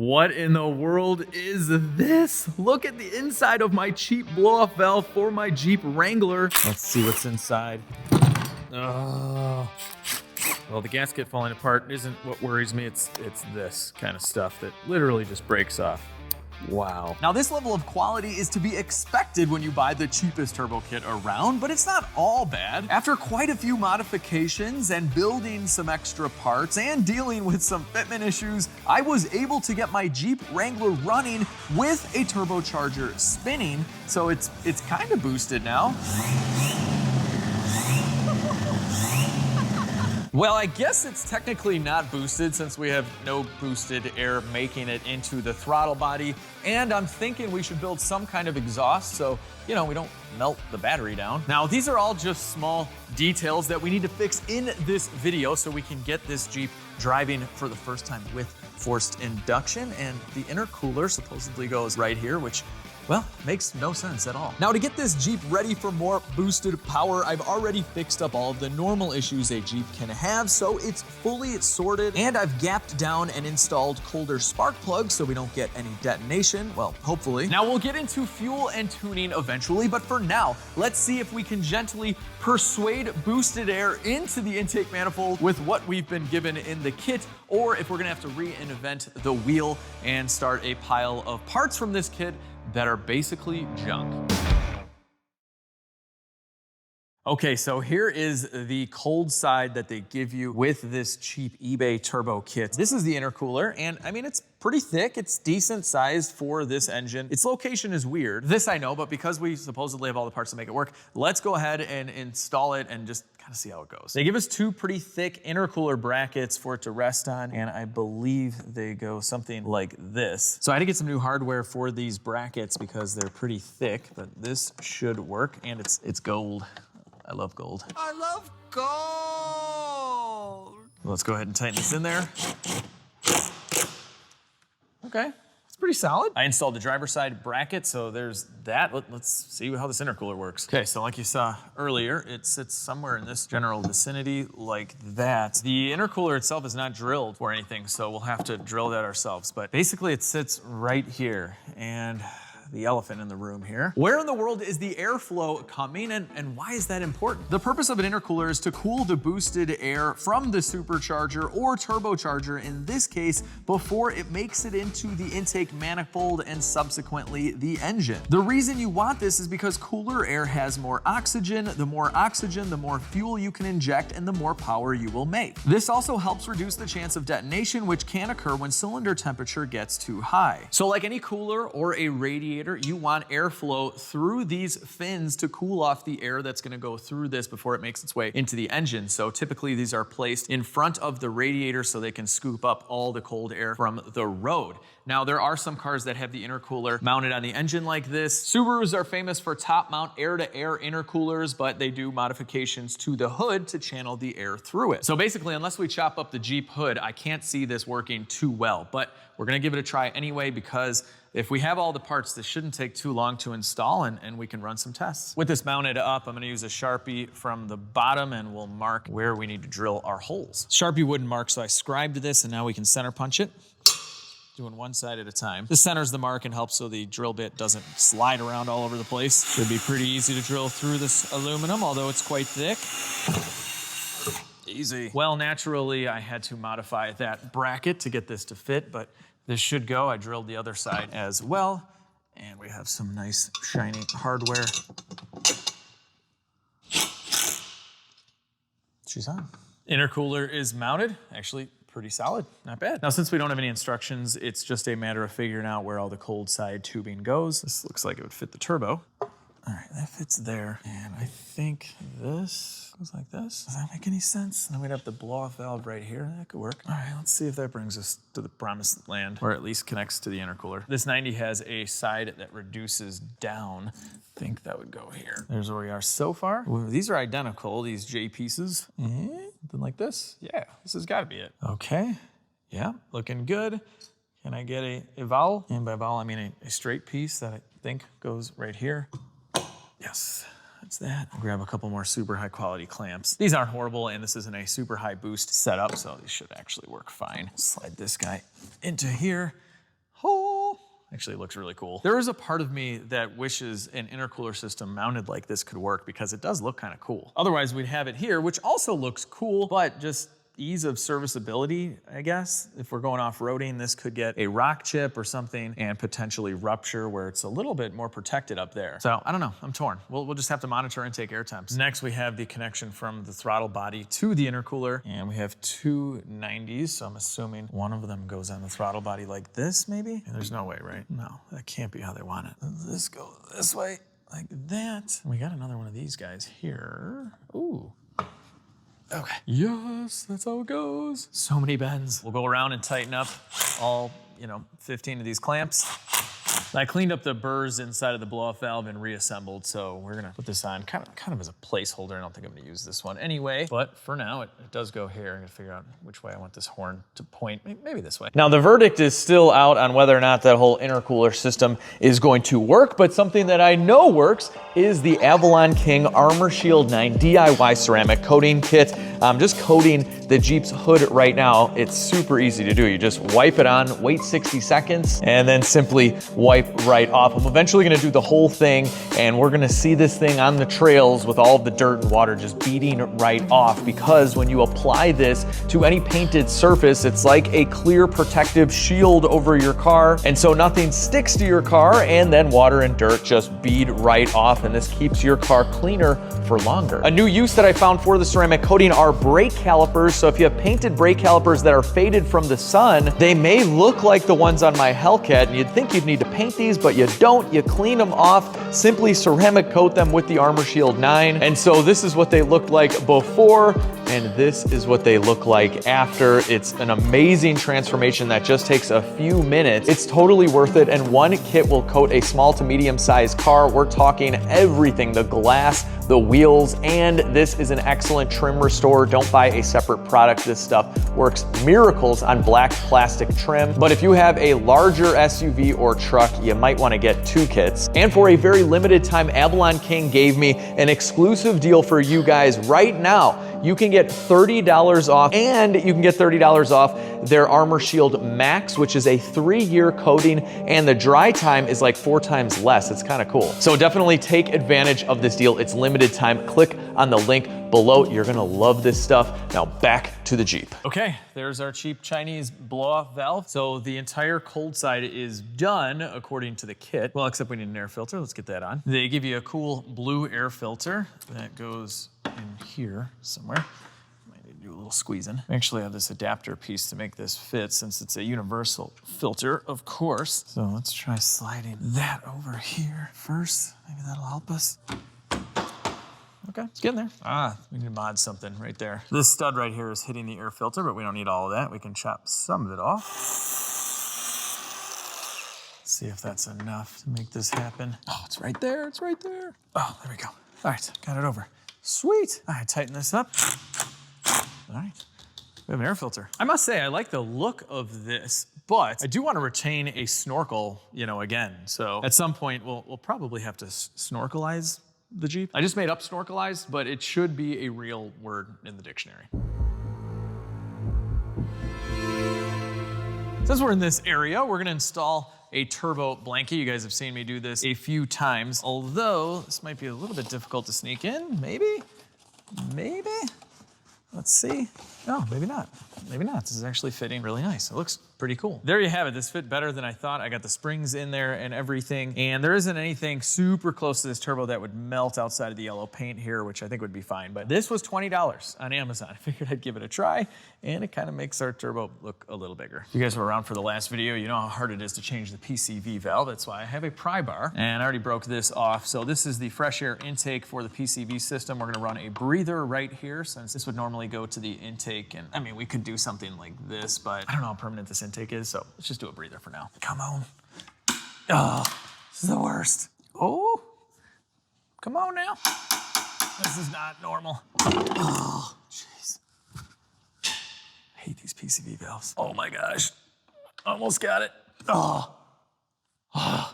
What in the world is this? Look at the inside of my cheap blow-off valve for my Jeep Wrangler. Let's see what's inside. Oh. Well, the gasket falling apart isn't what worries me. It's this kind of stuff that literally just breaks off. Wow. Now this level of quality is to be expected when you buy the cheapest turbo kit around, but it's not all bad. After quite a few modifications and building some extra parts and dealing with some fitment issues, I was able to get my Jeep Wrangler running with a turbocharger spinning, so it's kind of boosted now. Well, I guess it's technically not boosted since we have no boosted air making it into the throttle body. And I'm thinking we should build some kind of exhaust so, we don't melt the battery down. Now, these are all just small details that we need to fix in this video so we can get this Jeep driving for the first time with forced induction. And the intercooler supposedly goes right here, which, well, makes no sense at all. Now, to get this Jeep ready for more boosted power, I've already fixed up all of the normal issues a Jeep can have, so it's fully sorted, and I've gapped down and installed colder spark plugs so we don't get any detonation, well, hopefully. Now, we'll get into fuel and tuning eventually, but for now, let's see if we can gently persuade boosted air into the intake manifold with what we've been given in the kit, or if we're gonna have to reinvent the wheel and start a pile of parts from this kit that are basically junk. Okay, so here is the cold side that they give you with this cheap eBay turbo kit. This is the intercooler, and I mean, it's pretty thick. It's decent sized for this engine. Its location is weird. This I know, but because we supposedly have all the parts to make it work, let's go ahead and install it and just kind of see how it goes. They give us two pretty thick intercooler brackets for it to rest on, and I believe they go something like this. So I had to get some new hardware for these brackets because they're pretty thick, but this should work, and it's gold. I love gold. I love gold. Let's go ahead and tighten this in there. Okay, it's pretty solid. I installed the driver's side bracket, so there's that. Let's see how this intercooler works. Okay, so like you saw earlier, it sits somewhere in this general vicinity like that. The intercooler itself is not drilled or anything, so we'll have to drill that ourselves. But basically it sits right here, and the elephant in the room here. Where in the world is the airflow coming, and why is that important? The purpose of an intercooler is to cool the boosted air from the supercharger or turbocharger in this case before it makes it into the intake manifold and subsequently the engine. The reason you want this is because cooler air has more oxygen, the more fuel you can inject, and the more power you will make. This also helps reduce the chance of detonation, which can occur when cylinder temperature gets too high. So like any cooler or a radiator, you want airflow through these fins to cool off the air that's going to go through this before it makes its way into the engine. So typically these are placed in front of the radiator so they can scoop up all the cold air from the road. Now, there are some cars that have the intercooler mounted on the engine like this. Subarus are famous for top mount air-to-air intercoolers, but they do modifications to the hood to channel the air through it. So basically, unless we chop up the Jeep hood, I can't see this working too well, but we're gonna give it a try anyway because if we have all the parts, this shouldn't take too long to install and we can run some tests. With this mounted up, I'm gonna use a Sharpie from the bottom and we'll mark where we need to drill our holes. Sharpie wouldn't mark, so I scribed this and now we can center punch it. Doing one side at a time. This centers the mark and helps so the drill bit doesn't slide around all over the place. Should be pretty easy to drill through this aluminum, although it's quite thick. Easy. Well, naturally, I had to modify that bracket to get this to fit, but this should go. I drilled the other side as well, and we have some nice, shiny hardware. She's on. Intercooler is mounted, actually pretty solid, not bad. Now, since we don't have any instructions, it's just a matter of figuring out where all the cold side tubing goes. This looks like it would fit the turbo. All right, that fits there. And I think this goes like this. Does that make any sense? And then we'd have the blow-off valve right here. That could work. All right, let's see if that brings us to the promised land, or at least connects to the intercooler. This 90 has a side that reduces down. I think that would go here. There's where we are so far. Ooh, these are identical, these J pieces. Something like this. Yeah, this has got to be it. Okay, yeah, looking good. Can I get a vowel? And by vowel, I mean a straight piece that I think goes right here. Yes, that's that. I'll grab a couple more super high quality clamps. These aren't horrible, and this isn't a super high boost setup, so these should actually work fine. Slide this guy into here. Oh, actually looks really cool. There is a part of me that wishes an intercooler system mounted like this could work because it does look kind of cool. Otherwise we'd have it here, which also looks cool, but just ease of serviceability, I guess. If we're going off-roading, this could get a rock chip or something and potentially rupture where it's a little bit more protected up there. So I don't know, I'm torn. We'll just have to monitor intake air temps. Next, we have the connection from the throttle body to the intercooler, and we have two 90s, so I'm assuming one of them goes on the throttle body like this, maybe? And there's no way, right? No, that can't be how they want it. This goes this way, like that. We got another one of these guys here. Ooh. Okay. Yes, that's how it goes. So many bends. We'll go around and tighten up all, 15 of these clamps. I cleaned up the burrs inside of the blow-off valve and reassembled, so we're gonna put this on kind of as a placeholder. I don't think I'm gonna use this one anyway, but for now, it does go here. I'm gonna figure out which way I want this horn to point, maybe this way. Now, the verdict is still out on whether or not that whole intercooler system is going to work, but something that I know works is the Avalon King Armor Shield 9 DIY ceramic coating kit. I'm just coating the Jeep's hood right now. It's super easy to do. You just wipe it on, wait 60 seconds, and then simply wipe right off. I'm eventually gonna do the whole thing, and we're gonna see this thing on the trails with all of the dirt and water just beating right off, because when you apply this to any painted surface, it's like a clear protective shield over your car, and so nothing sticks to your car, and then water and dirt just bead right off, and this keeps your car cleaner for longer. A new use that I found for the ceramic coating are brake calipers. So if you have painted brake calipers that are faded from the sun, they may look like the ones on my Hellcat, and you'd think you'd need to paint these, but you don't. You clean them off, simply ceramic coat them with the Armor Shield 9. And so this is what they looked like before, and this is what they look like after. It's an amazing transformation that just takes a few minutes. It's totally worth it, and one kit will coat a small to medium sized car. We're talking everything, the glass, the wheels, and this is an excellent trim restore. Don't buy a separate product. This stuff works miracles on black plastic trim. But if you have a larger SUV or truck, you might want to get two kits. And for a very limited time, Avalon King gave me an exclusive deal for you guys right now. You can get $30 off, and you can get $30 off their Armor Shield Max, which is a 3-year coating, and the dry time is like 4 times less. It's kind of cool. So definitely take advantage of this deal. It's limited time. Click on the link below. You're gonna love this stuff. Now back to the Jeep. Okay, there's our cheap Chinese blow-off valve. So the entire cold side is done according to the kit. Well, except we need an air filter. Let's get that on. They give you a cool blue air filter that goes in here somewhere. Might need to do a little squeezing. I actually have this adapter piece to make this fit, since it's a universal filter, of course. So let's try sliding that over here first. Maybe that'll help us. Okay, it's getting there. We need to mod something right there. This stud right here is hitting the air filter, but we don't need all of that. We can chop some of it off. See if that's enough to make this happen. Oh, it's right there, it's right there. Oh, there we go. All right, got it over. Sweet. All right, tighten this up. All right, we have an air filter. I must say, I like the look of this, but I do want to retain a snorkel, again. So at some point, we'll probably have to snorkelize the Jeep. I just made up snorkelize, but it should be a real word in the dictionary. Since we're in this area, we're gonna install a turbo blanket. You guys have seen me do this a few times, although this might be a little bit difficult to sneak in. Maybe? Let's see. No, maybe not. Maybe not. This is actually fitting really nice. It looks pretty cool. There you have it. This fit better than I thought. I got the springs in there and everything, and there isn't anything super close to this turbo that would melt outside of the yellow paint here, which I think would be fine, but this was $20 on Amazon. I figured I'd give it a try, and it kind of makes our turbo look a little bigger. If you guys were around for the last video, you know how hard it is to change the PCV valve. That's why I have a pry bar, and I already broke this off. So this is the fresh air intake for the PCV system. We're gonna run a breather right here, since this would normally go to the intake, and I mean, we could do something like this, but I don't know how permanent this intake is, so let's just do a breather for now. Come on. Oh, this is the worst. Oh, come on now. This is not normal. Oh, jeez. I hate these PCV valves. Oh my gosh. Almost got it. Oh. I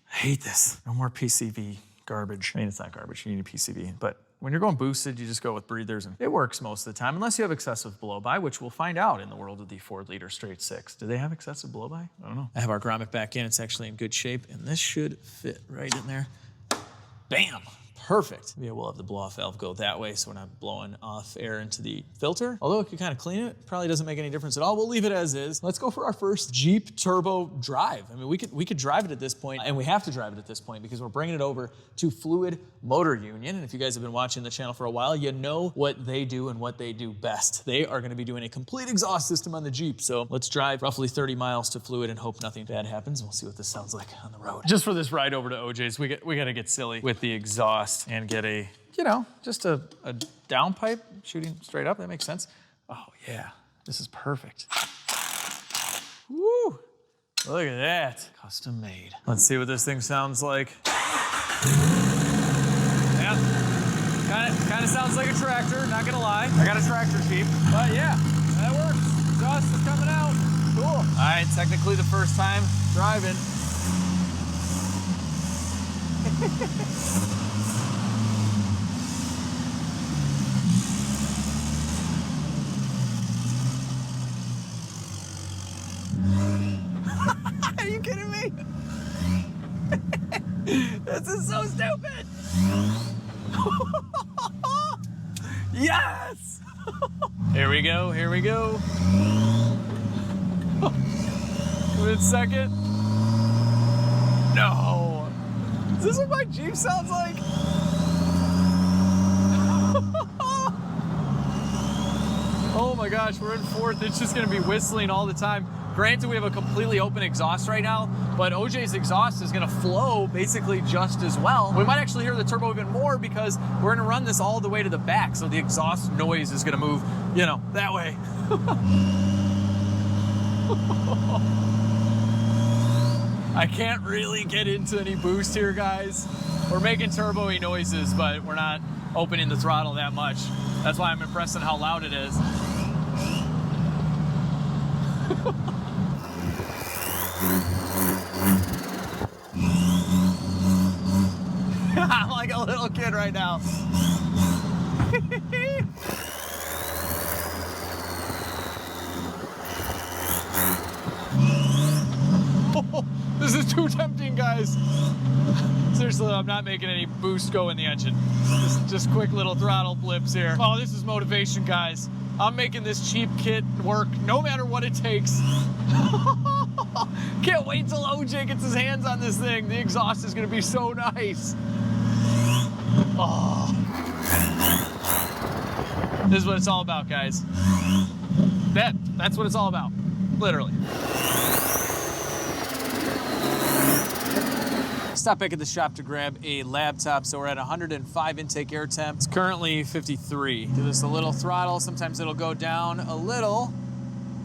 hate this. No more PCV garbage. I mean, it's not garbage, you need a PCV, but when you're going boosted, you just go with breathers, and it works most of the time, unless you have excessive blow-by, which we'll find out in the world of the 4-liter straight six. Do they have excessive blow-by? I don't know. I have our grommet back in. It's actually in good shape, and this should fit right in there. Bam! Perfect. Yeah, we'll have the blow-off valve go that way so we're not blowing off air into the filter. Although it could kind of clean it, probably doesn't make any difference at all. We'll leave it as is. Let's go for our first Jeep turbo drive. I mean, we could drive it at this point, and we have to drive it at this point because we're bringing it over to Fluid Motor Union. And if you guys have been watching the channel for a while, you know what they do and what they do best. They are gonna be doing a complete exhaust system on the Jeep. So let's drive roughly 30 miles to Fluid and hope nothing bad happens. We'll see what this sounds like on the road. Just for this ride over to OJ's, we gotta get silly with the exhaust and get a, you know, just a downpipe shooting straight up. That makes sense. Oh yeah, this is perfect. Woo! Look at that, custom made. Let's see what this thing sounds like. Yeah, kind of sounds like a tractor, not gonna lie. I got a tractor Jeep, but yeah, that works. Exhaust is coming out. Cool. All right, technically the first time driving. Are you kidding me? This is so stupid. Yes! Here we go, here we go. Give it a second. No. Is this what my Jeep sounds like? Oh my gosh, we're in fourth. It's just gonna be whistling all the time. Granted, we have a completely open exhaust right now, but OJ's exhaust is gonna flow basically just as well. We might actually hear the turbo even more because we're gonna run this all the way to the back, so the exhaust noise is gonna move, you know, that way. I can't really get into any boost here, guys. We're making turbo-y noises, but we're not opening the throttle that much. That's why I'm impressed on how loud it is. I'm like a little kid right now. This is too tempting, guys. Seriously, I'm not making any boost go in the engine. Just quick little throttle flips here. Oh, this is motivation, guys. I'm making this cheap kit work no matter what it takes. Can't wait till OJ gets his hands on this thing. The exhaust is gonna be so nice. Oh. This is what it's all about, guys. That's what it's all about, literally. Stop back at the shop to grab a laptop. So we're at 105 intake air temp. It's currently 53. Do this a little throttle. Sometimes it'll go down a little.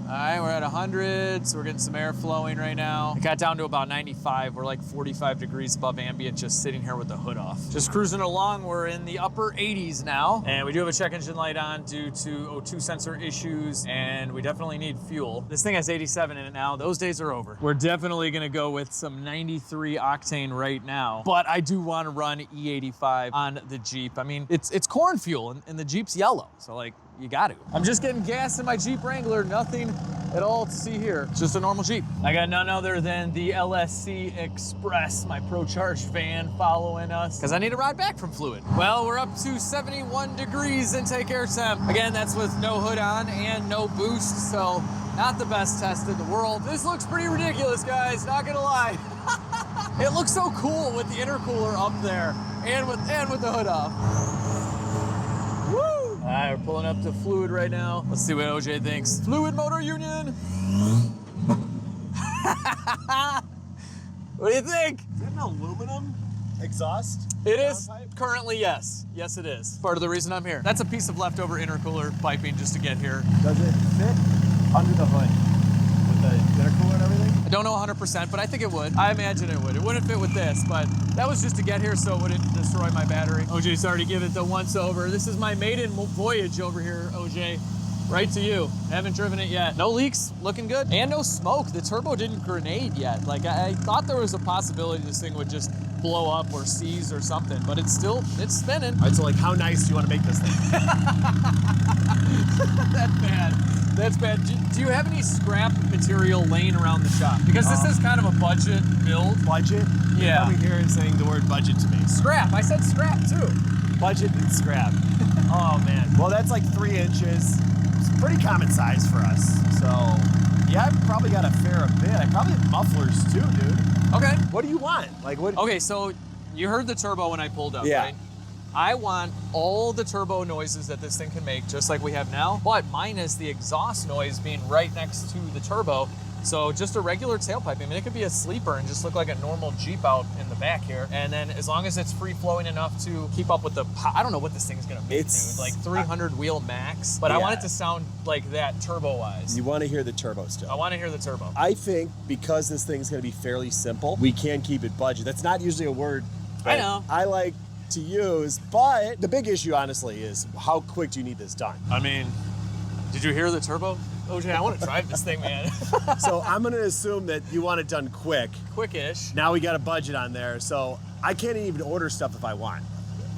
All right, we're at 100, so we're getting some air flowing right now. It got down to about 95. We're like 45 degrees above ambient, just sitting here with the hood off. Just cruising along. We're in the upper 80s now. And we do have a check engine light on due to O2 sensor issues, and we definitely need fuel. This thing has 87 in it now. Those days are over. We're definitely gonna go with some 93 octane right now, but I do wanna run E85 on the Jeep. I mean, it's corn fuel, and the Jeep's yellow, so like, you got to. I'm just getting gas in my Jeep Wrangler, nothing at all to see here. It's just a normal Jeep. I got none other than the LSC Express, my Pro Charged van, following us, because I need a ride back from Fluid. Well, we're up to 71 degrees intake air temp. Again, that's with no hood on and no boost, so not the best test in the world. This looks pretty ridiculous, guys, not gonna lie. It looks so cool with the intercooler up there and with the hood off. All right, we're pulling up to Fluid right now. Let's see what OJ thinks. Fluid Motor Union. What do you think? Is that an aluminum exhaust? It is currently, yes. Yes, it is. Part of the reason I'm here. That's a piece of leftover intercooler piping just to get here. Does it fit under the hood with the intercooler and everything? I don't know 100%, but I think it would. I imagine it would. It wouldn't fit with this, but that was just to get here so it wouldn't destroy my battery. OJ's already given it the once over. This is my maiden voyage over here, OJ. Right to you. Haven't driven it yet. No leaks, looking good. And no smoke. The turbo didn't grenade yet. Like I thought there was a possibility this thing would just blow up or seize or something, but it's spinning. All right, so like how nice do you want to make this thing? That's bad. That's bad. Do you have any scrap material laying around the shop? Because this is kind of a budget build. Budget? Yeah. You're probably hearing saying the word budget to me. Scrap. I said scrap too. Budget and scrap. Oh man. Well, that's like 3 inches. It's pretty common size for us. So yeah, I've probably got a fair bit. I probably have mufflers too, dude. Okay. What do you want? Like what? Okay, so you heard the turbo when I pulled up, Yeah. right? I want all the turbo noises that this thing can make, just like we have now, but minus the exhaust noise being right next to the turbo. So just a regular tailpipe. I mean, it could be a sleeper and just look like a normal Jeep out in the back here. And then as long as it's free flowing enough to keep up with the, I don't know what this thing's gonna make, dude. Like 300 wheel max, but I want it to sound like that turbo-wise. You want to hear the turbo still. I want to hear the turbo. I think because this thing's going to be fairly simple, we can keep it budget. That's not usually a word I know. I like to use, but the big issue honestly is how quick do you need this done? I mean, did you hear the turbo? OJ, I want to drive this thing, man. So I'm going to assume that you want it done quick. Quickish. Now we got a budget on there, so I can't even order stuff if I want.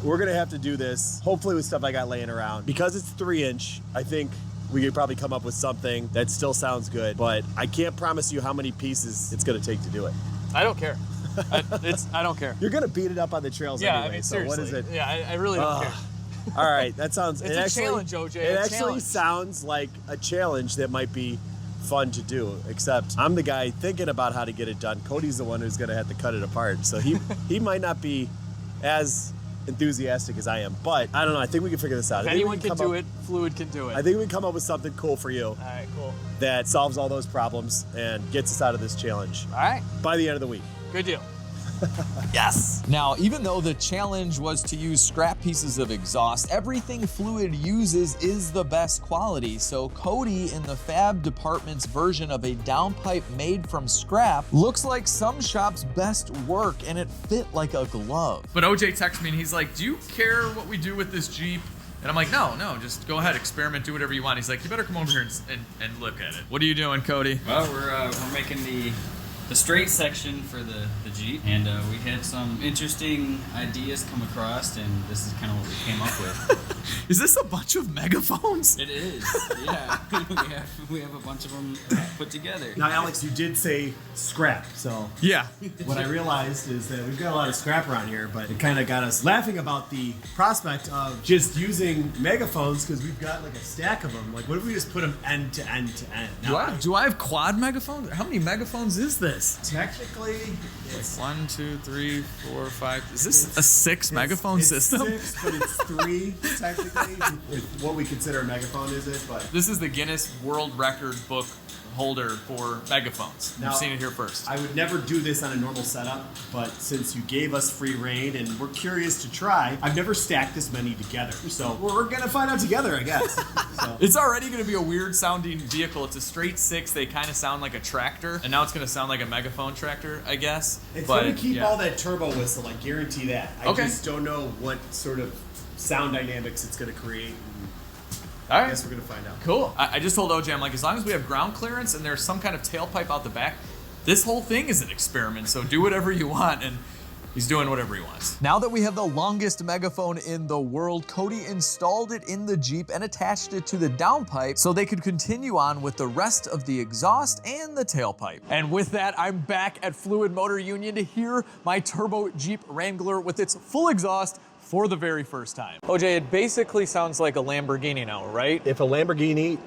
We're going to have to do this, hopefully with stuff I got laying around. Because it's 3-inch, I think we could probably come up with something that still sounds good, but I can't promise you how many pieces it's going to take to do it. I don't care. I don't care. You're going to beat it up on the trails Yeah, anyway, I mean, so seriously. what is it? Yeah, I really don't care. All right, that sounds... It's a challenge, OJ, It a actually challenge. sounds like a challenge that might be fun to do, except I'm the guy thinking about how to get it done. Cody's the one who's going to have to cut it apart, so he might not be as enthusiastic as I am, but I don't know. I think we can figure this out. If anyone can do it, Fluid can do it. I think we can come up with something cool for you All right, cool. that solves all those problems and gets us out of this challenge All right, by the end of the week. good deal. Yes! Now, even though the challenge was to use scrap pieces of exhaust, everything Fluid uses is the best quality. So Cody, in the fab department's version of a downpipe made from scrap, looks like some shops' best work, and it fit like a glove. But OJ texts me and he's like, do you care what we do with this Jeep? And I'm like, no, just go ahead, experiment, do whatever you want. He's like, you better come over here and look at it. What are you doing, Cody? Well, we're making the straight section for the Jeep, and we had some interesting ideas come across, and this is kind of what we came up with. Is this a bunch of megaphones? It is, yeah. we have a bunch of them put together. Now, Alex, you did say scrap, so Yeah. what I realized is that we've got a lot of scrap around here, but it kind of got us laughing about the prospect of just using megaphones because we've got like a stack of them. Like, what if we just put them end to end to end? Do I have quad megaphones? How many megaphones is this? Technically, it's 1, 2, 3, 4, 5. Is this a 6 megaphone it's system? 6, but it's 3 technically. With what we consider a megaphone, is it? But This is the Guinness World Record book holder for megaphones. Now, You've seen it here first. I would never do this on a normal setup, but since you gave us free reign and we're curious to try, I've never stacked this many together. So we're gonna find out together, I guess. So. It's already going to be a weird sounding vehicle. It's a straight 6. They kind of sound like a tractor, and now it's going to sound like a megaphone tractor, I guess. It's But, gonna keep yeah. all that turbo whistle, I guarantee that. I Okay. just don't know what sort of sound dynamics it's gonna create. All I right. guess we're gonna find out. Cool. I just told OJ, I'm like, as long as we have ground clearance and there's some kind of tailpipe out the back, this whole thing is an experiment. So do whatever you want, and he's doing whatever he wants. Now that we have the longest megaphone in the world, Cody installed it in the Jeep and attached it to the downpipe so they could continue on with the rest of the exhaust and the tailpipe. And with that, I'm back at Fluid Motor Union to hear my turbo Jeep Wrangler with its full exhaust for the very first time. OJ, it basically sounds like a Lamborghini now, right? If a Lamborghini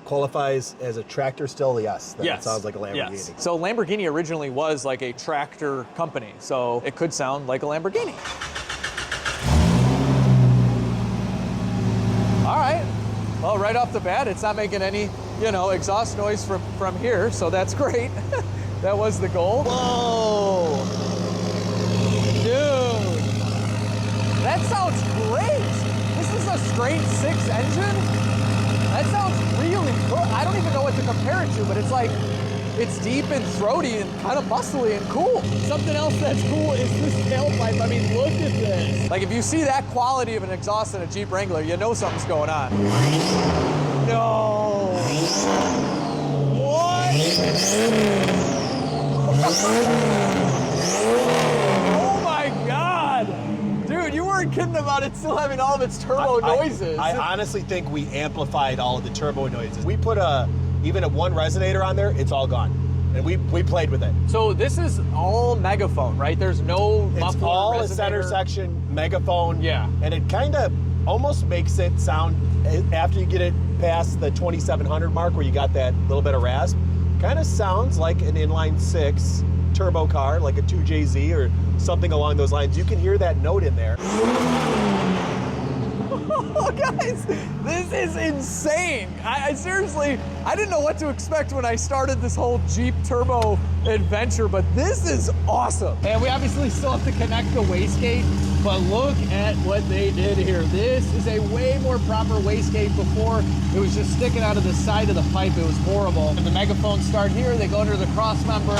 qualifies as a tractor still, yes, then it sounds like a Lamborghini. Yes. So Lamborghini originally was like a tractor company, so it could sound like a Lamborghini. All right. Well, right off the bat, it's not making any, exhaust noise from here, so that's great. That was the goal. Whoa. Dude. That sounds great. This is a straight 6 engine. That sounds really cool. I don't even know what to compare it to, but it's deep and throaty and kind of muscly and cool. Something else that's cool is this tailpipe. I mean, look at this. Like, if you see that quality of an exhaust in a Jeep Wrangler, you know something's going on. no. What? Oh my God. Dude, you weren't kidding about it still having all of its turbo noises. I honestly think we amplified all of the turbo noises. We put even a one resonator on there, it's all gone. And we played with it. So this is all megaphone, right? There's no muffler, It's all resonator. a center section megaphone. Yeah. And it kind of almost makes it sound, after you get it past the 2700 mark where you got that little bit of rasp, kind of sounds like an inline six turbo car, like a 2JZ or something along those lines. You can hear that note in there. Oh, guys, this is insane. I seriously, I didn't know what to expect when I started this whole Jeep turbo adventure, but this is awesome. And we obviously still have to connect the wastegate, but look at what they did here. This is a way more proper wastegate. Before, it was just sticking out of the side of the pipe. It was horrible. And the megaphones start here, they go under the cross member,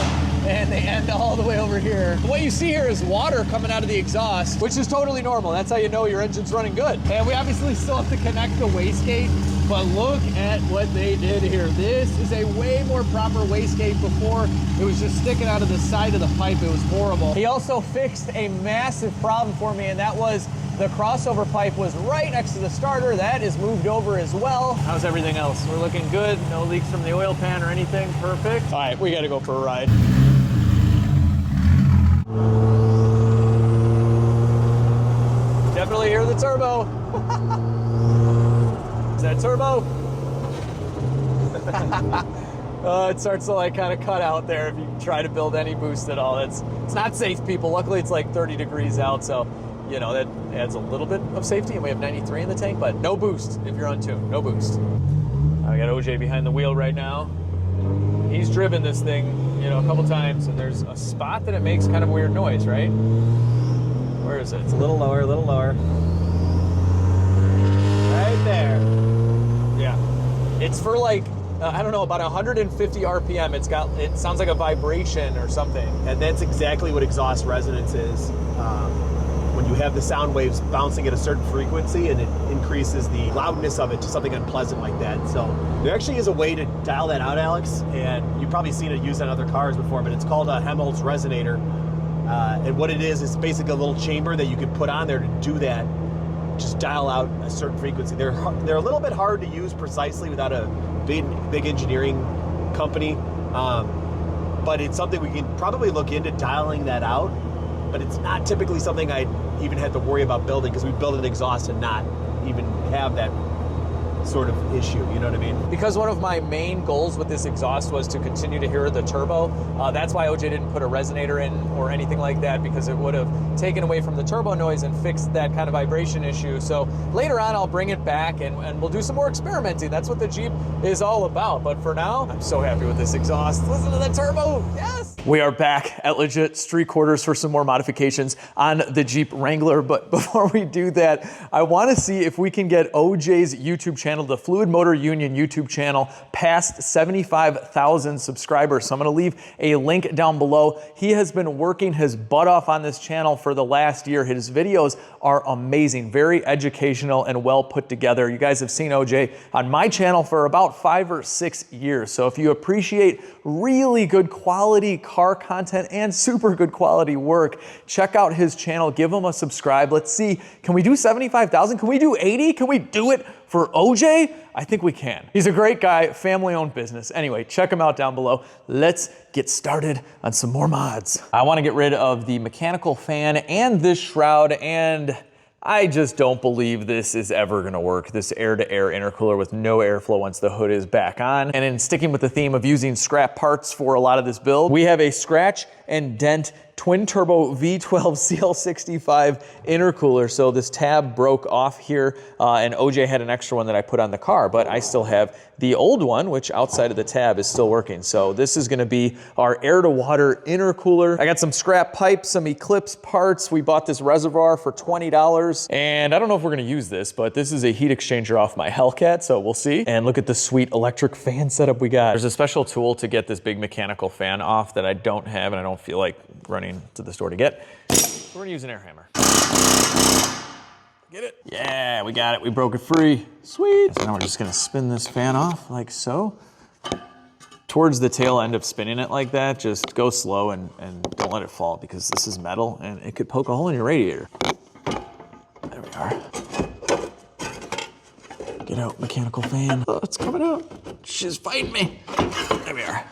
and they end all the way over here. What you see here is water coming out of the exhaust, which is totally normal. That's how you know your engine's running good. And we obviously still have to connect the wastegate, but look at what they did here. This is a way more proper wastegate. Before, it was just sticking out of the side of the pipe. It was horrible. He also fixed a massive problem for me, and that was the crossover pipe was right next to the starter. That is moved over as well. How's everything else? We're looking good. No leaks from the oil pan or anything. Perfect. All right, we gotta go for a ride. Definitely hear the turbo. Is that turbo? It starts to like kind of cut out there if you try to build any boost at all. It's not safe, people. Luckily, it's like 30 degrees out, so you know that adds a little bit of safety. And we have 93 in the tank, but no boost if you're untuned. No boost. I got OJ behind the wheel right now. He's driven this thing, you know, a couple times, and there's a spot that it makes kind of weird noise, right? Where is it? It's a little lower, a little lower. Right there. Yeah. It's for like, I don't know, about 150 RPM. It sounds like a vibration or something. And that's exactly what exhaust resonance is. When you have the sound waves bouncing at a certain frequency, and it increases the loudness of it to something unpleasant like that. So there actually is a way to dial that out, Alex, and you've probably seen it used on other cars before, but it's called a Helmholtz resonator. And what it is basically a little chamber that you could put on there to do that. Just dial out a certain frequency. They're a little bit hard to use precisely without a big engineering company, but it's something we can probably look into dialing that out. But it's not typically something I even had to worry about building, because we build an exhaust and not even have that sort of issue, you know what I mean? Because one of my main goals with this exhaust was to continue to hear the turbo. That's why OJ didn't put a resonator in or anything like that, because it would have taken away from the turbo noise and fixed that kind of vibration issue. So later on, I'll bring it back and we'll do some more experimenting. That's what the Jeep is all about. But for now, I'm so happy with this exhaust. Listen to the turbo, yes! We are back at LegitStreetCars for some more modifications on the Jeep Wrangler. But before we do that, I want to see if we can get OJ's YouTube channel, the Fluid Motor Union YouTube channel, past 75,000 subscribers. So I'm going to leave a link down below. He has been working his butt off on this channel for the last year. His videos are amazing, very educational and well put together. You guys have seen OJ on my channel for about 5 or 6 years. So if you appreciate really good quality car content and super good quality work, check out his channel, give him a subscribe. Let's see, can we do 75,000? Can we do 80? Can we do it for OJ? I think we can. He's a great guy, family-owned business. Anyway, check him out down below. Let's get started on some more mods. I want to get rid of the mechanical fan and this shroud, and I just don't believe this is ever gonna work, this air-to-air intercooler with no airflow once the hood is back on. And in sticking with the theme of using scrap parts for a lot of this build, we have a scratch and dent twin turbo V12 CL65 intercooler. So this tab broke off here, and OJ had an extra one that I put on the car, but I still have the old one, which outside of the tab is still working. So this is gonna be our air to water intercooler. I got some scrap pipes, some Eclipse parts. We bought this reservoir for $20. And I don't know if we're gonna use this, but this is a heat exchanger off my Hellcat, so we'll see. And look at the sweet electric fan setup we got. There's a special tool to get this big mechanical fan off that I don't have and I don't feel like running to the store to get. So we're gonna use an air hammer. Get it? Yeah, we got it. We broke it free. Sweet. So now we're just gonna spin this fan off like so. Towards the tail end of spinning it like that, just go slow and don't let it fall because this is metal and it could poke a hole in your radiator. There we are. Get out, mechanical fan. Oh, it's coming out. She's fighting me. There we are.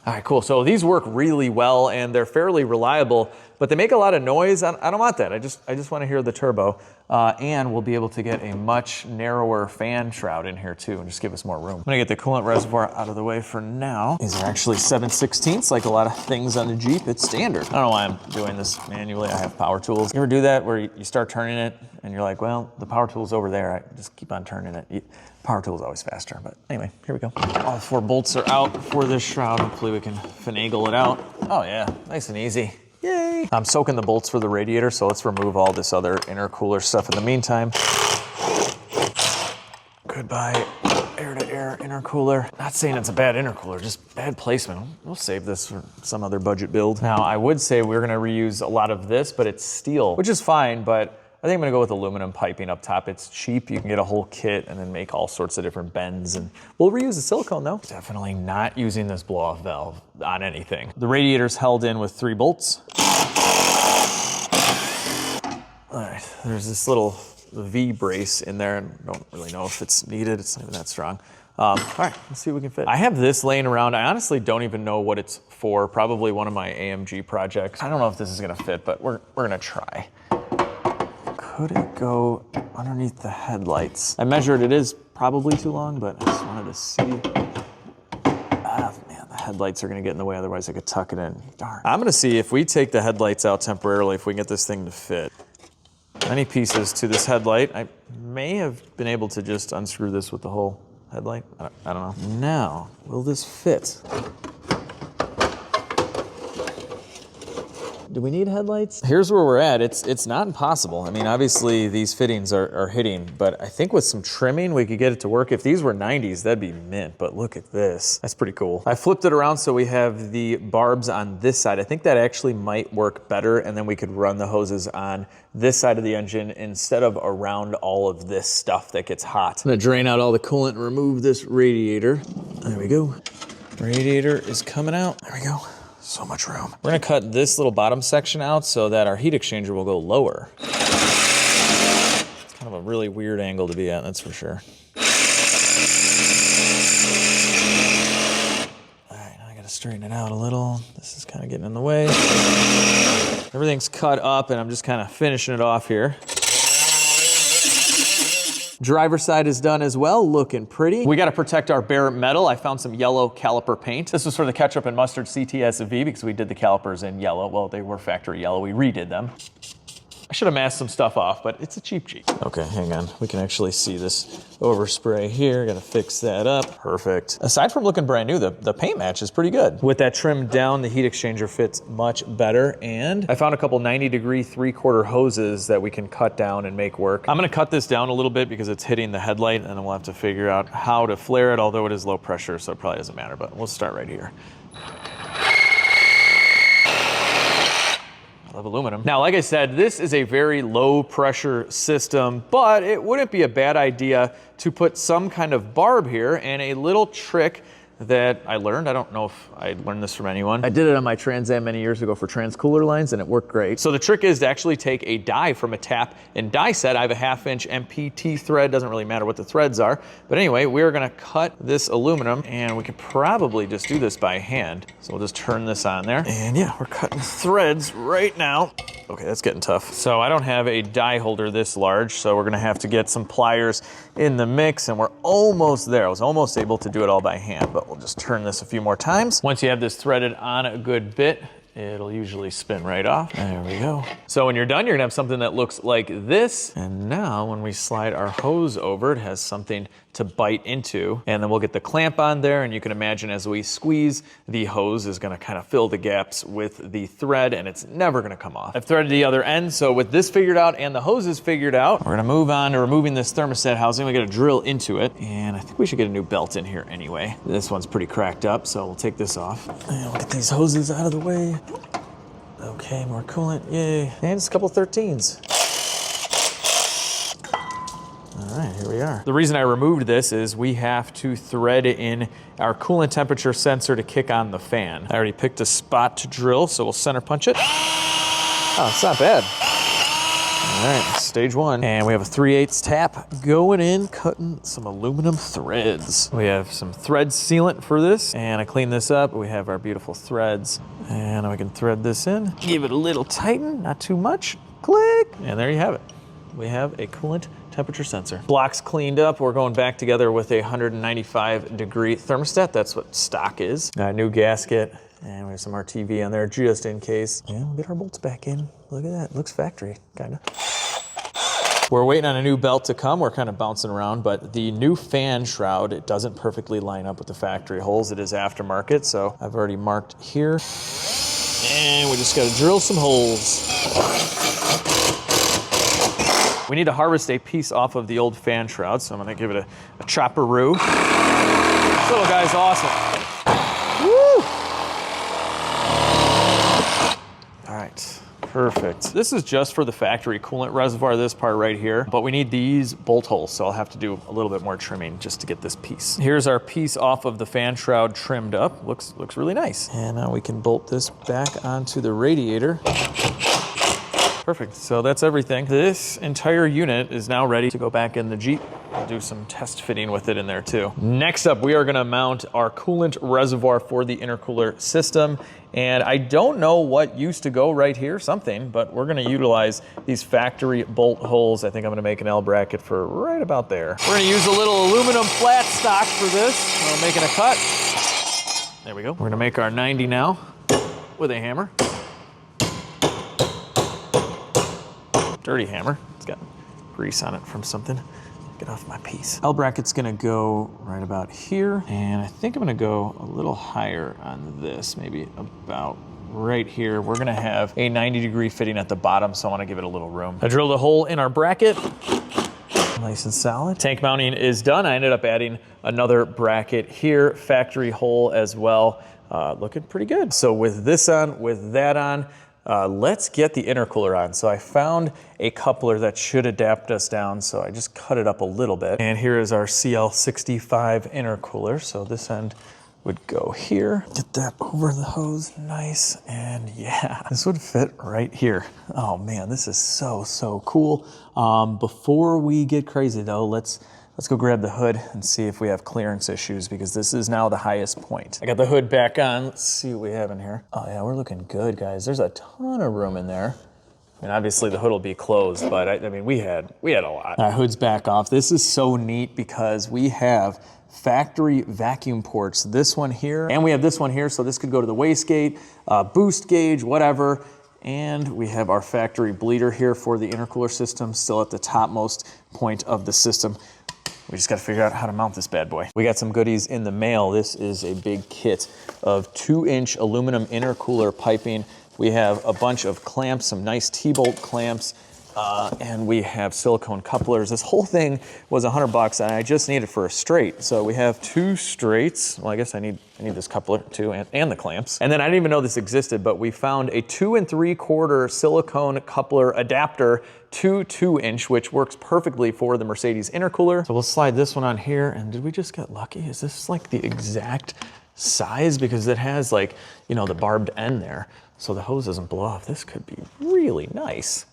All right, cool. So these work really well and they're fairly reliable, but they make a lot of noise. I don't want that. I just want to hear the turbo. And we'll be able to get a much narrower fan shroud in here too and just give us more room. I'm gonna get the coolant reservoir out of the way for now. These are actually 7/16, like a lot of things on the Jeep. It's standard. I don't know why I'm doing this manually. I have power tools. You ever do that where you start turning it and you're like, well, the power tool's over there. I just keep on turning it. Power tool is always faster, but anyway, here we go. All 4 bolts are out for this shroud. Hopefully we can finagle it out. Oh yeah, nice and easy. Yay! I'm soaking the bolts for the radiator, so let's remove all this other intercooler stuff in the meantime. Goodbye, air-to-air intercooler. Not saying it's a bad intercooler, just bad placement. We'll save this for some other budget build. Now, I would say we're gonna reuse a lot of this, but it's steel, which is fine, but I think I'm gonna go with aluminum piping up top. It's cheap, you can get a whole kit and then make all sorts of different bends, and we'll reuse the silicone though. Definitely not using this blow-off valve on anything. The radiator's held in with 3 bolts. All right, there's this little V brace in there, and I don't really know if it's needed. It's not even that strong. All right, let's see what we can fit. I have this laying around. I honestly don't even know what it's for. Probably one of my AMG projects. I don't know if this is gonna fit, but we're gonna try. Could it go underneath the headlights? I measured, it is probably too long, but I just wanted to see. Ah, man, the headlights are gonna get in the way, otherwise I could tuck it in. Darn. I'm gonna see if we take the headlights out temporarily, if we can get this thing to fit. Many pieces to this headlight. I may have been able to just unscrew this with the whole headlight. I don't know. Now, will this fit? Do we need headlights? Here's where we're at. It's not impossible. I mean, obviously these fittings are hitting, but I think with some trimming, we could get it to work. If these were 90s, that'd be mint, but look at this. That's pretty cool. I flipped it around so we have the barbs on this side. I think that actually might work better, and then we could run the hoses on this side of the engine instead of around all of this stuff that gets hot. I'm gonna drain out all the coolant and remove this radiator. There we go. Radiator is coming out. There we go. So much room. We're gonna cut this little bottom section out so that our heat exchanger will go lower. It's kind of a really weird angle to be at, that's for sure. All right, now I gotta straighten it out a little. This is kind of getting in the way. Everything's cut up and I'm just kind of finishing it off here. Driver side is done as well, looking pretty. We gotta protect our bare metal. I found some yellow caliper paint. This was for the ketchup and mustard CTS-V because we did the calipers in yellow. Well, they were factory yellow, we redid them. I should have masked some stuff off, but it's a cheap Jeep. Okay, hang on. We can actually see this overspray here. Gotta fix that up. Perfect. Aside from looking brand new, the paint match is pretty good. With that trimmed down, the heat exchanger fits much better. And I found a couple 90-degree 3/4 hoses that we can cut down and make work. I'm gonna cut this down a little bit because it's hitting the headlight, and then we'll have to figure out how to flare it, although it is low pressure, so it probably doesn't matter, but we'll start right here. Of aluminum. Now, like I said, this is a very low pressure system, but it wouldn't be a bad idea to put some kind of barb here, and a little trick that I learned. I don't know if I learned this from anyone. I did it on my Trans Am many years ago for trans-cooler lines, and it worked great. So the trick is to actually take a die from a tap and die set. I have a 1/2-inch MPT thread. Doesn't really matter what the threads are. But anyway, we're gonna cut this aluminum, and we could probably just do this by hand. So we'll just turn this on there. And yeah, we're cutting threads right now. Okay, that's getting tough. So I don't have a die holder this large, so we're gonna have to get some pliers in the mix, and we're almost there. I was almost able to do it all by hand, but we'll just turn this a few more times. Once you have this threaded on a good bit, it'll usually spin right off. There we go. So when you're done, you're gonna have something that looks like this. And now when we slide our hose over, it has something to bite into. And then we'll get the clamp on there, and you can imagine as we squeeze, the hose is gonna kind of fill the gaps with the thread, and it's never gonna come off. I've threaded the other end, so with this figured out and the hoses figured out, we're gonna move on to removing this thermostat housing. We gotta drill into it, and I think we should get a new belt in here anyway. This one's pretty cracked up, so we'll take this off. And we'll get these hoses out of the way. Okay, more coolant, yay. And it's a couple 13s. All right, here we are. The reason I removed this is we have to thread in our coolant temperature sensor to kick on the fan. I already picked a spot to drill, so we'll center punch it. Oh, it's not bad. All right, stage one. And we have a 3/8 tap going in, cutting some aluminum threads. We have some thread sealant for this, and I clean this up. We have our beautiful threads, and we can thread this in. Give it a little tighten, not too much. Click, and there you have it. We have a coolant temperature sensor. Block's cleaned up. We're going back together with a 195-degree thermostat. That's what stock is. Got a new gasket, and we have some RTV on there just in case. And we'll get our bolts back in. Look at that, looks factory, kinda. We're waiting on a new belt to come. We're kind of bouncing around, but the new fan shroud, it doesn't perfectly line up with the factory holes. It is aftermarket, so I've already marked here. And we just gotta drill some holes. We need to harvest a piece off of the old fan shroud, so I'm gonna give it a chopperoo. This little guy's awesome. Woo! All right, perfect. This is just for the factory coolant reservoir, this part right here, but we need these bolt holes, so I'll have to do a little bit more trimming just to get this piece. Here's our piece off of the fan shroud trimmed up. Looks really nice. And now we can bolt this back onto the radiator. Perfect, so that's everything. This entire unit is now ready to go back in the Jeep. I'll do some test fitting with it in there too. Next up, we are gonna mount our coolant reservoir for the intercooler system. And I don't know what used to go right here, something, but we're gonna utilize these factory bolt holes. I think I'm gonna make an L bracket for right about there. We're gonna use a little aluminum flat stock for this. We're making a cut. There we go. We're gonna make our 90 now with a hammer. Dirty hammer. It's got grease on it from something. Get off my piece. L bracket's gonna go right about here, and I think I'm gonna go a little higher on this, maybe about right here. We're gonna have a 90-degree fitting at the bottom, so I wanna give it a little room. I drilled a hole in our bracket. Nice and solid. Tank mounting is done. I ended up adding another bracket here, factory hole as well. Looking pretty good. So with this on, with that on, let's get the intercooler on. So I found a coupler that should adapt us down, so I just cut it up a little bit. And here is our CL65 intercooler. So this end would go here. Get that over the hose, nice, and yeah, this would fit right here. Oh man, this is so cool. Before we get crazy though, let's go grab the hood and see if we have clearance issues, because this is now the highest point. I got the hood back on. Let's see what we have in here. Oh yeah, we're looking good, guys. There's a ton of room in there. And obviously the hood will be closed, but I mean, we had a lot. Our hood's back off. This is so neat because we have factory vacuum ports. This one here, and we have this one here, so this could go to the wastegate, boost gauge, whatever. And we have our factory bleeder here for the intercooler system, still at the topmost point of the system. We just got to figure out how to mount this bad boy. We got some goodies in the mail. This is a big kit of 2-inch aluminum intercooler piping. We have a bunch of clamps, some nice T-bolt clamps, and we have silicone couplers. This whole thing was $100 and I just need it for a straight. So we have 2 straights. Well, I guess I need this coupler too, and the clamps. And then I didn't even know this existed, but we found a 2 3/4 silicone coupler adapter to 2-inch, which works perfectly for the Mercedes intercooler. So we'll slide this one on here, and did we just get lucky? Is this like the exact size? Because it has like, you know, the barbed end there, so the hose doesn't blow off. This could be really nice.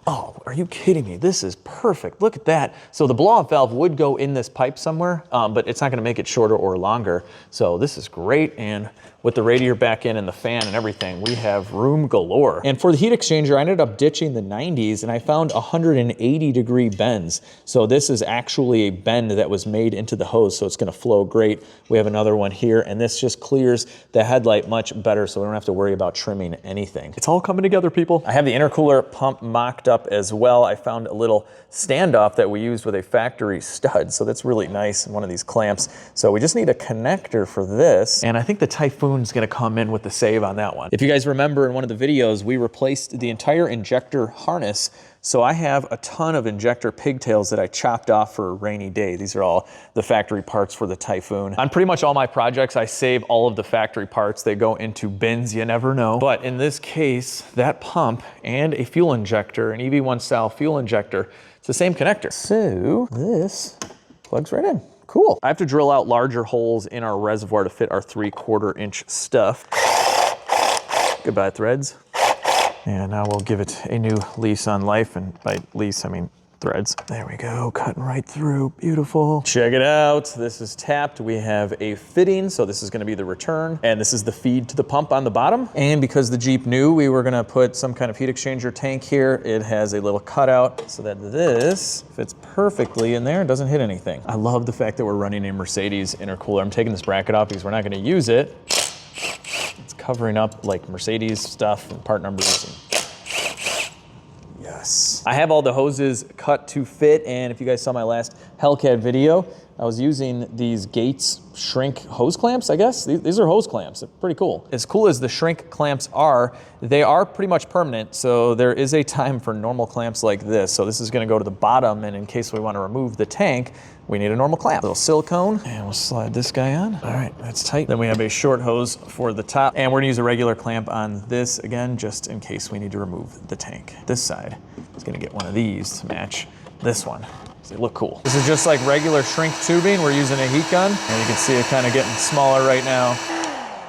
Oh, are you kidding me? This is perfect. Look at that. So the blow-off valve would go in this pipe somewhere, but it's not gonna make it shorter or longer. So this is great. And with the radiator back in and the fan and everything, we have room galore. And for the heat exchanger, I ended up ditching the 90s and I found 180-degree bends. So this is actually a bend that was made into the hose, so it's gonna flow great. We have another one here, and this just clears the headlight much better, so we don't have to worry about trimming anything. It's all coming together, people. I have the intercooler pump mocked up as well. I found a little standoff that we used with a factory stud, so that's really nice, and one of these clamps. So we just need a connector for this, and I think the Typhoon's gonna come in with the save on that one. If you guys remember in one of the videos, we replaced the entire injector harness, so I have a ton of injector pigtails that I chopped off for a rainy day. These are all the factory parts for the Typhoon. On pretty much all my projects, I save all of the factory parts. They go into bins, you never know. But in this case, that pump and a fuel injector, an EV1 style fuel injector, It's the same connector. So this plugs right in. Cool. I have to drill out larger holes in our reservoir to fit our 3/4 inch stuff. Goodbye, threads. And now we'll give it a new lease on life, and by lease, I mean threads. There we go, cutting right through, beautiful. Check it out, this is tapped. We have a fitting, so this is gonna be the return, and this is the feed to the pump on the bottom. And because the Jeep knew we were gonna put some kind of heat exchanger tank here, it has a little cutout so that this fits perfectly in there and doesn't hit anything. I love the fact that we're running a Mercedes intercooler. I'm taking this bracket off because we're not gonna use it. It's covering up like Mercedes stuff and part numbers. Yes. I have all the hoses cut to fit, and if you guys saw my last Hellcat video, I was using these Gates shrink hose clamps, I guess. These are hose clamps, they're pretty cool. As cool as the shrink clamps are, they are pretty much permanent, so there is a time for normal clamps like this. So this is gonna go to the bottom, and in case we wanna remove the tank, we need a normal clamp. Little silicone, and we'll slide this guy on. All right, that's tight. Then we have a short hose for the top, and we're gonna use a regular clamp on this again, just in case we need to remove the tank. This side is gonna get one of these to match this one. They look cool. This is just like regular shrink tubing. We're using a heat gun, and you can see it kind of getting smaller right now.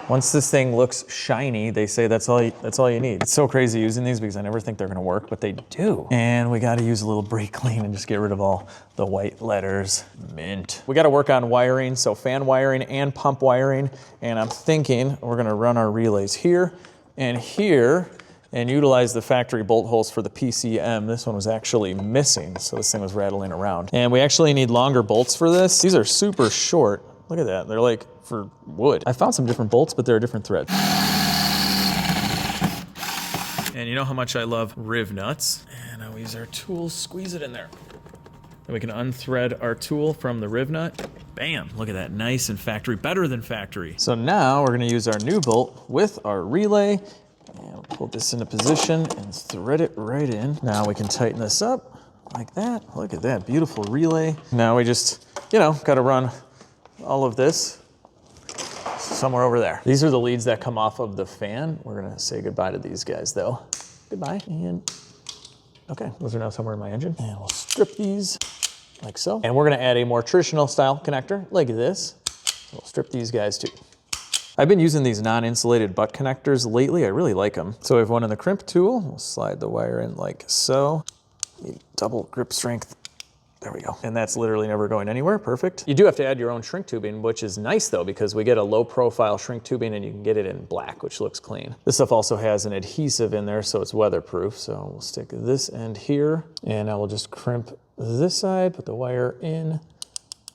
Once this thing looks shiny, they say that's all you need. It's so crazy using these because I never think they're gonna work, but they do. And we gotta use a little brake clean and just get rid of all the white letters. Mint. We gotta work on wiring, so fan wiring and pump wiring, and I'm thinking we're gonna run our relays here and here, and utilize the factory bolt holes for the PCM. This one was actually missing, so this thing was rattling around. And we actually need longer bolts for this. These are super short. Look at that, they're like for wood. I found some different bolts, but they're a different thread. And you know how much I love riv nuts. And now we use our tool, squeeze it in there. Then we can unthread our tool from the riv nut. Bam, look at that, nice and factory, better than factory. So now we're gonna use our new bolt with our relay, and we'll pull this into position and thread it right in. Now we can tighten this up like that. Look at that, beautiful relay. Now we just, gotta run all of this somewhere over there. These are the leads that come off of the fan. We're gonna say goodbye to these guys though. Goodbye, and okay, those are now somewhere in my engine. And we'll strip these like so. And we're gonna add a more traditional style connector like this. So we'll strip these guys too. I've been using these non-insulated butt connectors lately. I really like them. So we have one in the crimp tool. We'll slide the wire in like so. Need double grip strength. There we go. And that's literally never going anywhere, perfect. You do have to add your own shrink tubing, which is nice though, because we get a low profile shrink tubing and you can get it in black, which looks clean. This stuff also has an adhesive in there, so it's weatherproof. So we'll stick this end here, and I will just crimp this side, put the wire in.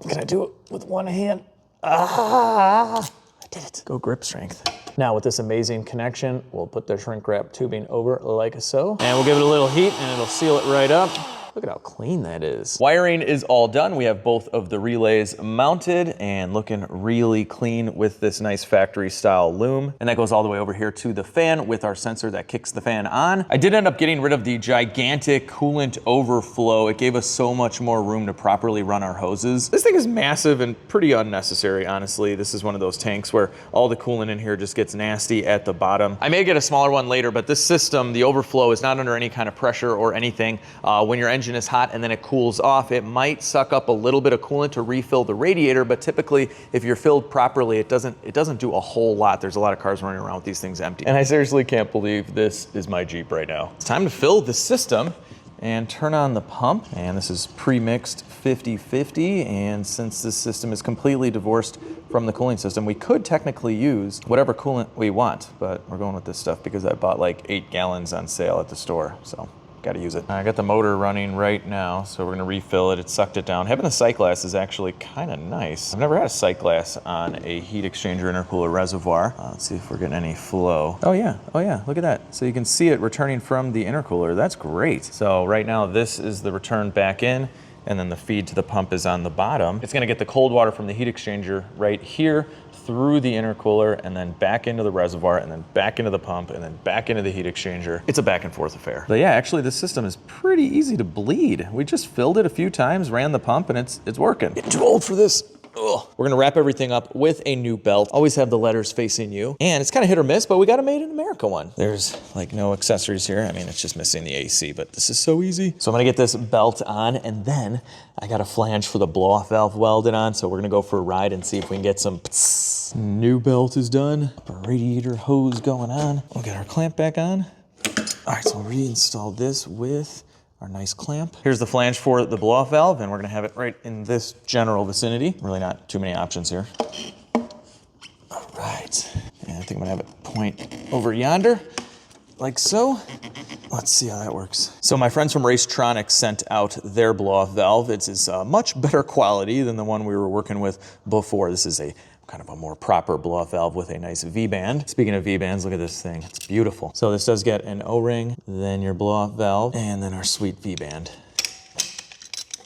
Can I do it with one hand? I did it. Go grip strength. Now with this amazing connection, we'll put the shrink wrap tubing over like so, and we'll give it a little heat and it'll seal it right up. Look at how clean that is. Wiring is all done. We have both of the relays mounted and looking really clean with this nice factory style loom. And that goes all the way over here to the fan with our sensor that kicks the fan on. I did end up getting rid of the gigantic coolant overflow. It gave us so much more room to properly run our hoses. This thing is massive and pretty unnecessary, honestly. This is one of those tanks where all the coolant in here just gets nasty at the bottom. I may get a smaller one later, but this system, the overflow is not under any kind of pressure or anything. When your engine is hot and then it cools off, it might suck up a little bit of coolant to refill the radiator, but typically if you're filled properly, it doesn't do a whole lot. There's a lot of cars running around with these things empty. And I seriously can't believe this is my Jeep right now. It's time to fill the system and turn on the pump. And this is pre-mixed 50-50. And since this system is completely divorced from the cooling system, we could technically use whatever coolant we want, but we're going with this stuff because I bought like 8 gallons on sale at the store, so got to use it. I got the motor running right now, so we're gonna refill it. It sucked it down. Having the sight glass is actually kind of nice. I've never had a sight glass on a heat exchanger intercooler reservoir. Let's see if we're getting any flow. Oh yeah, look at that. So you can see it returning from the intercooler. That's great. So right now this is the return back in, and then the feed to the pump is on the bottom. It's gonna get the cold water from the heat exchanger right here through the intercooler and then back into the reservoir and then back into the pump and then back into the heat exchanger. It's a back and forth affair. But yeah, actually this system is pretty easy to bleed. We just filled it a few times, ran the pump, and it's working. Getting too old for this. Ugh. We're gonna wrap everything up with a new belt. Always have the letters facing you. And it's kind of hit or miss, but we got a Made in America one. There's like no accessories here. I mean, it's just missing the AC, but this is so easy. So I'm gonna get this belt on, and then I got a flange for the blow-off valve welded on, so we're gonna go for a ride and see if we can get some ptss. New belt is done. Radiator hose going on. We'll get our clamp back on. All right, so we'll reinstall this with our nice clamp. Here's the flange for the blow-off valve, and we're gonna have it right in this general vicinity. Really not too many options here. All right, and I think I'm gonna have it point over yonder, like so. Let's see how that works. So my friends from Racetronics sent out their blow-off valve. It's much better quality than the one we were working with before. This is a kind of a more proper blow-off valve with a nice V-band. Speaking of V-bands, look at this thing. It's beautiful. So this does get an O-ring, then your blow-off valve, and then our sweet V-band.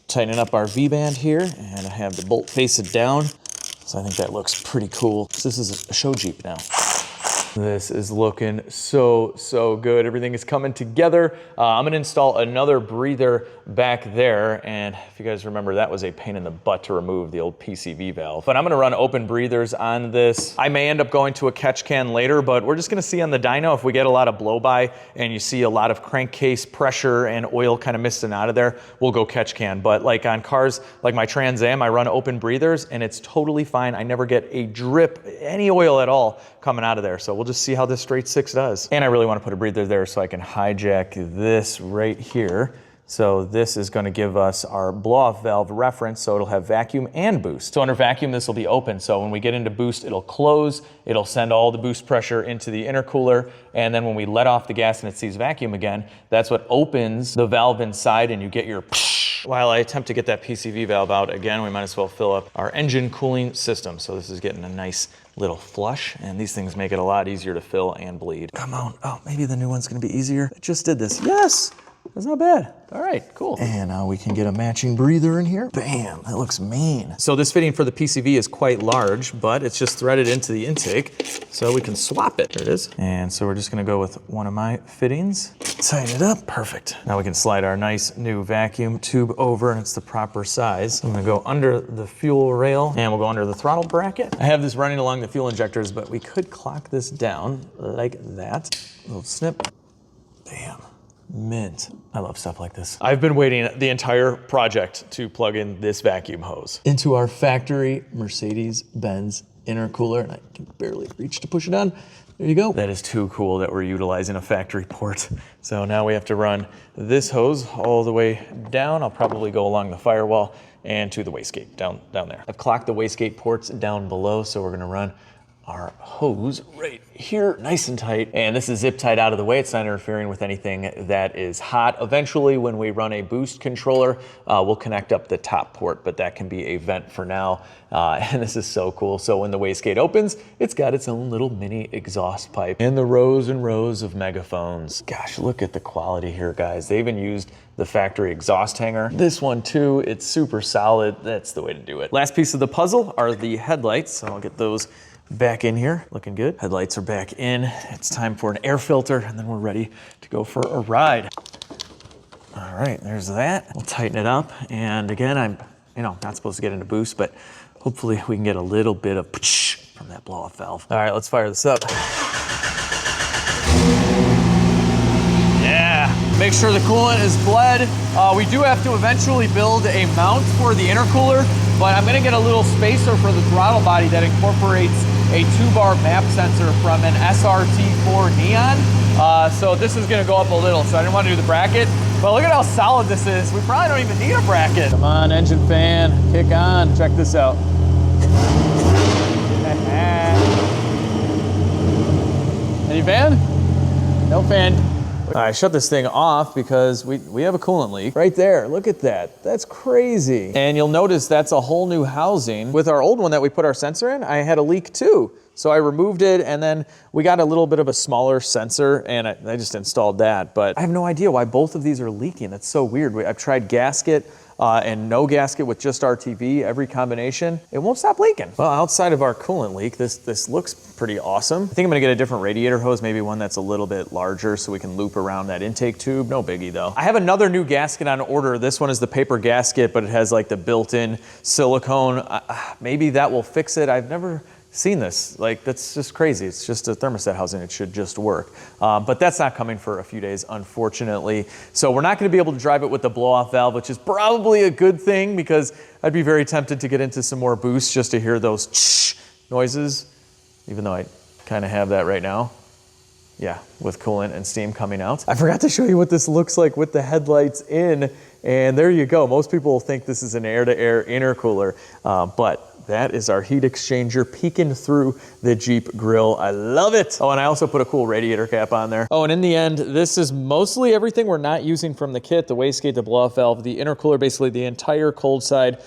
Tightening up our V-band here, and I have the bolt facing down. So I think that looks pretty cool. So this is a show Jeep now. This is looking so good. Everything is coming together. I'm gonna install another breather back there. And if you guys remember, that was a pain in the butt to remove, the old PCV valve. But I'm gonna run open breathers on this. I may end up going to a catch can later, but we're just gonna see on the dyno if we get a lot of blow by and you see a lot of crankcase pressure and oil kind of missing out of there, we'll go catch can. But like on cars like my Trans Am, I run open breathers and it's totally fine. I never get a drip, any oil at all coming out of there. So we'll just see how this straight six does. And I really want to put a breather there so I can hijack this right here. So this is going to give us our blow-off valve reference, so it'll have vacuum and boost. So under vacuum, this will be open. So when we get into boost, it'll close. It'll send all the boost pressure into the intercooler. And then when we let off the gas and it sees vacuum again, that's what opens the valve inside and you get your While I attempt to get that PCV valve out again, we might as well fill up our engine cooling system. So this is getting a nice little flush, and these things make it a lot easier to fill and bleed. Come on. Oh, maybe the new one's gonna be easier. I just did this. Yes! That's not bad. All right, cool. And now we can get a matching breather in here. Bam, that looks mean. So this fitting for the PCV is quite large, but it's just threaded into the intake, so we can swap it. There it is. And so we're just gonna go with one of my fittings. Tighten it up, perfect. Now we can slide our nice new vacuum tube over, and it's the proper size. I'm gonna go under the fuel rail, and we'll go under the throttle bracket. I have this running along the fuel injectors, but we could clock this down like that. A little snip, bam. Mint. I love stuff like this. I've been waiting the entire project to plug in this vacuum hose into our factory Mercedes-Benz intercooler, and I can barely reach to push it on. There you go. That is too cool that we're utilizing a factory port. So now we have to run this hose all the way down. I'll probably go along the firewall and to the wastegate down there. I've clocked the wastegate ports down below, so we're gonna run our hose right here, nice and tight. And this is zip tied out of the way. It's not interfering with anything that is hot. Eventually, when we run a boost controller, we'll connect up the top port, but that can be a vent for now. And this is so cool. So when the wastegate opens, it's got its own little mini exhaust pipe and the rows and rows of megaphones. Gosh, look at the quality here, guys. They even used the factory exhaust hanger. This one too, it's super solid. That's the way to do it. Last piece of the puzzle are the headlights. So I'll get those back in here, looking good. Headlights are back in. It's time for an air filter, and then we're ready to go for a ride. All right, there's that. We'll tighten it up. And again, I'm not supposed to get into boost, but hopefully we can get a little bit of from that blow-off valve. All right, let's fire this up. Yeah, make sure the coolant is bled. We do have to eventually build a mount for the intercooler, but I'm gonna get a little spacer for the throttle body that incorporates a 2-bar map sensor from an SRT4 Neon. So this is gonna go up a little, so I didn't want to do the bracket, but look at how solid this is. We probably don't even need a bracket. Come on, engine fan, kick on. Check this out. Any fan? No fan. I shut this thing off because we have a coolant leak. Right there, look at that. That's crazy. And you'll notice that's a whole new housing. With our old one that we put our sensor in, I had a leak too. So I removed it, and then we got a little bit of a smaller sensor, and I just installed that. But I have no idea why both of these are leaking. That's so weird. I've tried gasket and no gasket with just RTV, every combination, it won't stop leaking. Well, outside of our coolant leak, this looks pretty awesome. I think I'm gonna get a different radiator hose, maybe one that's a little bit larger so we can loop around that intake tube. No biggie though. I have another new gasket on order. This one is the paper gasket, but it has like the built-in silicone. Maybe that will fix it. I've never seen this. Like, that's just crazy. It's just a thermostat housing. It should just work. But that's not coming for a few days, unfortunately. So we're not going to be able to drive it with the blow-off valve, which is probably a good thing because I'd be very tempted to get into some more boosts just to hear those noises, even though I kind of have that right now. Yeah, with coolant and steam coming out. I forgot to show you what this looks like with the headlights in, and there you go. Most people will think this is an air-to-air intercooler, but that is our heat exchanger peeking through the Jeep grill. I love it. Oh, and I also put a cool radiator cap on there. Oh, and in the end, this is mostly everything we're not using from the kit: the wastegate, the blow-off valve, the intercooler, basically the entire cold side,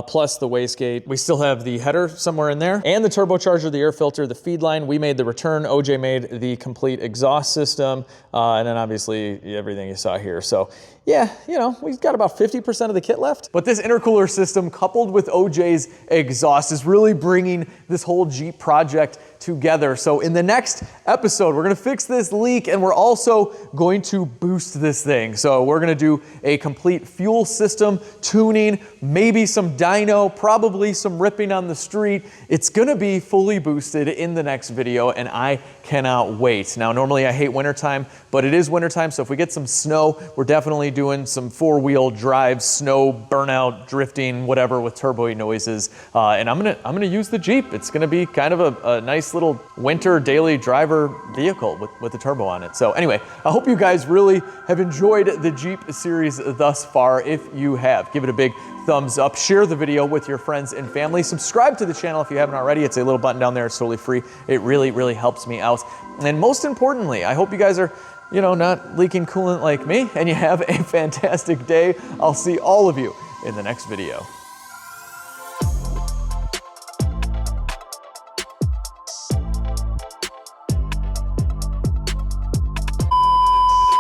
plus the wastegate. We still have the header somewhere in there, and the turbocharger, the air filter, the feed line. We made the return. OJ made the complete exhaust system, and then obviously everything you saw here. So yeah, you know, we've got about 50% of the kit left. But this intercooler system, coupled with OJ's exhaust, is really bringing this whole Jeep project together. So in the next episode, we're gonna fix this leak, and we're also going to boost this thing. So we're gonna do a complete fuel system tuning, maybe some dyno, probably some ripping on the street. It's gonna be fully boosted in the next video, and I cannot wait. Now, normally I hate wintertime, but it is wintertime, so if we get some snow, we're definitely doing some four-wheel drive, snow, burnout, drifting, whatever, with turbo noises. And I'm gonna use the Jeep. It's gonna be kind of a nice little winter daily driver vehicle with the turbo on it. So anyway, I hope you guys really have enjoyed the Jeep series thus far. If you have, give it a big thumbs up, share the video with your friends and family, subscribe to the channel if you haven't already. It's a little button down there, it's totally free. It really, really helps me out. And most importantly, I hope you guys are, you know, not leaking coolant like me, and you have a fantastic day. I'll see all of you in the next video.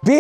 Beep!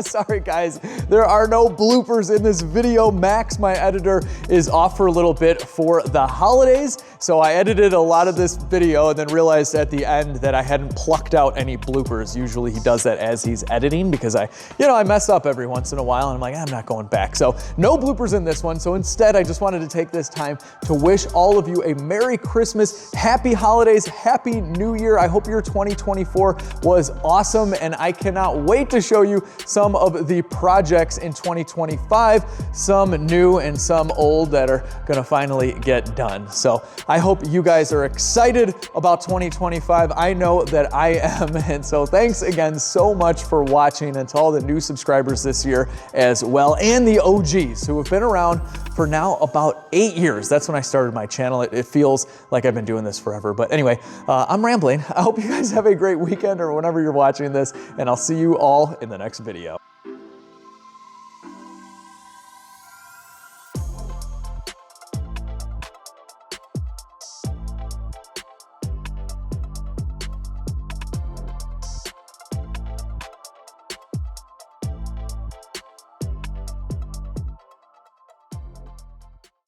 Sorry guys, there are no bloopers in this video. Max, my editor, is off for a little bit for the holidays, so I edited a lot of this video and then realized at the end that I hadn't plucked out any bloopers. Usually he does that as he's editing because I mess up every once in a while, and I'm like, I'm not going back. So no bloopers in this one. So instead, I just wanted to take this time to wish all of you a Merry Christmas, Happy Holidays, Happy New Year. I hope your 2024 was awesome, and I cannot wait to show you some of the projects in 2025, some new and some old that are gonna finally get done. So I hope you guys are excited about 2025. I know that I am, and so thanks again so much for watching, and to all the new subscribers this year as well, and the OGs who have been around for now about 8 years. That's when I started my channel. It feels like I've been doing this forever, but anyway, I'm rambling. I hope you guys have a great weekend or whenever you're watching this, and I'll see you all in the next video.